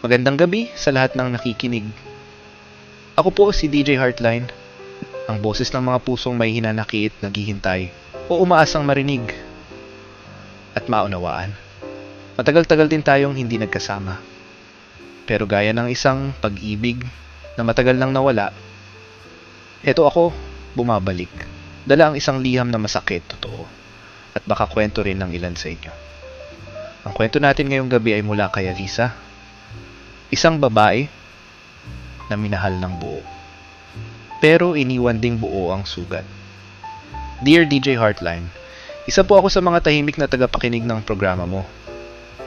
Magandang gabi sa lahat ng nakikinig. Ako po si DJ Heartline, ang boses ng mga pusong may hinanakit, naghihintay, o umaasang marinig at maunawaan. Matagal-tagal din tayong hindi nagkasama. Pero gaya ng isang pag-ibig na matagal nang nawala, eto ako, bumabalik. Dala ang isang liham na masakit, totoo. At baka kwento rin ng ilan sa inyo. Ang kwento natin ngayong gabi ay mula kay Alisa. Isang babae na minahal ng buo. Pero iniwan ding buo ang sugat. Dear DJ Heartline, isa po ako sa mga tahimik na tagapakinig ng programa mo.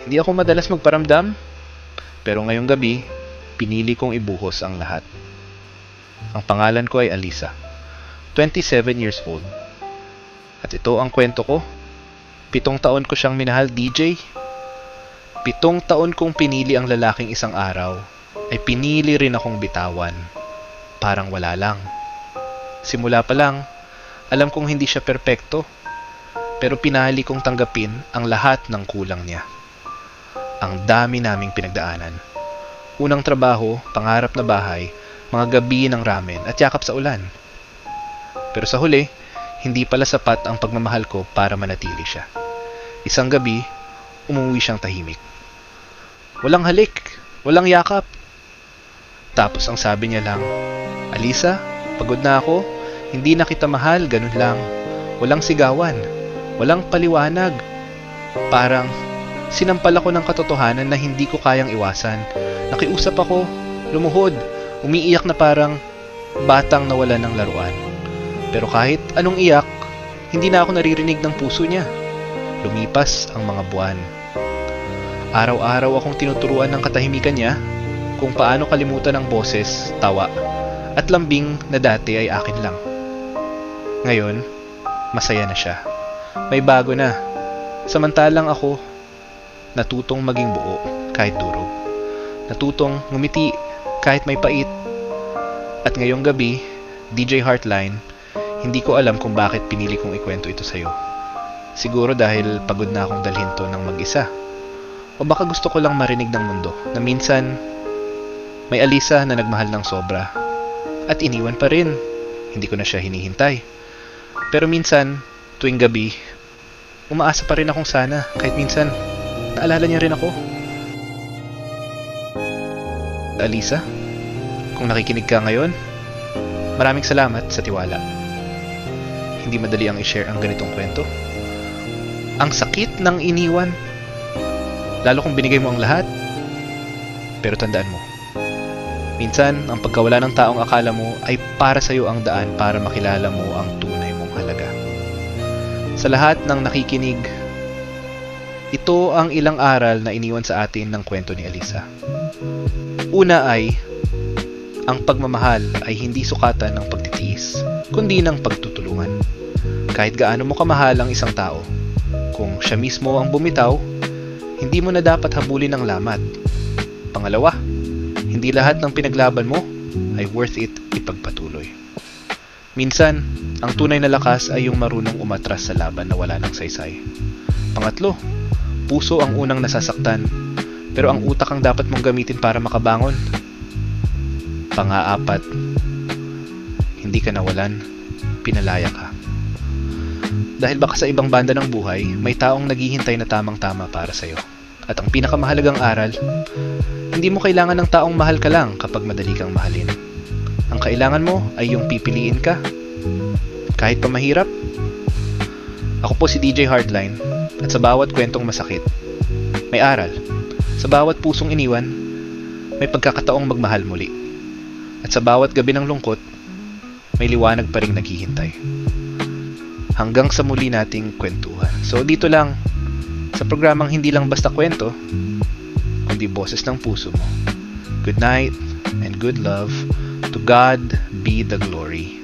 Hindi ako madalas magparamdam, pero ngayong gabi, pinili kong ibuhos ang lahat. Ang pangalan ko ay Alisa, 27 years old. At ito ang kwento ko. 7 taon ko siyang minahal, DJ. 7 taon kong pinili ang lalaking isang araw, ay pinili rin akong bitawan. Parang wala lang. Simula pa lang, alam kong hindi siya perpekto, pero pinali kong tanggapin ang lahat ng kulang niya. Ang dami naming pinagdaanan. Unang trabaho, pangarap na bahay, mga gabi ng ramen at yakap sa ulan. Pero sa huli, hindi pala sapat ang pagmamahal ko para manatili siya. Isang gabi, umuwi siyang tahimik. Walang halik, walang yakap. Tapos ang sabi niya lang, Alisa, pagod na ako, hindi na kita mahal, ganun lang. Walang sigawan, walang paliwanag. Parang sinampal ako ng katotohanan na hindi ko kayang iwasan. Nakiusap ako, lumuhod, umiiyak na parang batang nawala ng laruan. Pero kahit anong iyak, hindi na ako naririnig ng puso niya. Lumipas ang mga buwan. Araw-araw akong tinuturuan ng katahimikan niya kung paano kalimutan ang boses, tawa, at lambing na dati ay akin lang. Ngayon, masaya na siya. May bago na. Samantalang ako, natutong maging buo kahit durog. Natutong ngumiti kahit may pait. At ngayong gabi, DJ Heartline, hindi ko alam kung bakit pinili kong ikwento ito sa'yo. Siguro dahil pagod na akong dalhin to ng mag-isa. O baka gusto ko lang marinig ng mundo na minsan may Alisa na nagmahal ng sobra at iniwan pa rin. Hindi ko na siya hinihintay. Pero minsan, tuwing gabi, umaasa pa rin akong sana kahit minsan naalala niya rin ako. Alisa, kung nakikinig ka ngayon, maraming salamat sa tiwala. Hindi madali ang i-share ang ganitong kwento. Ang sakit ng iniwan. Lalo kung binigay mo ang lahat. Pero tandaan mo, minsan ang pagkawala ng taong akala mo ay para sa'yo ang daan para makilala mo ang tunay mong halaga. Sa lahat ng nakikinig, ito ang ilang aral na iniwan sa atin ng kwento ni Alisa. Una ay, ang pagmamahal ay hindi sukatan ng pagtitiis, kundi ng pagtutulungan. Kahit gaano mo kamahal ang isang tao, kung siya mismo ang bumitaw, hindi mo na dapat habulin ang lamat. Pangalawa, hindi lahat ng pinaglaban mo ay worth it ipagpatuloy. Minsan, ang tunay na lakas ay yung marunong umatras sa laban na wala ng saysay. Pangatlo, puso ang unang nasasaktan, pero ang utak ang dapat mong gamitin para makabangon. Pang-aapat, hindi ka nawalan, pinalaya ka. Dahil baka sa ibang banda ng buhay, may taong naghihintay na tamang-tama para sa'yo. At ang pinakamahalagang aral, hindi mo kailangan ng taong mahal ka lang kapag madali kang mahalin. Ang kailangan mo ay yung pipiliin ka. Kahit pa mahirap. Ako po si DJ Heartline, at sa bawat kwentong masakit, may aral. Sa bawat pusong iniwan, may pagkakataong magmahal muli. At sa bawat gabi ng lungkot, may liwanag pa ring naghihintay. Hanggang sa muli nating kwentuhan. So dito lang, sa programang hindi lang basta kwento, kundi boses ng puso mo. Good night and good love. To God be the glory.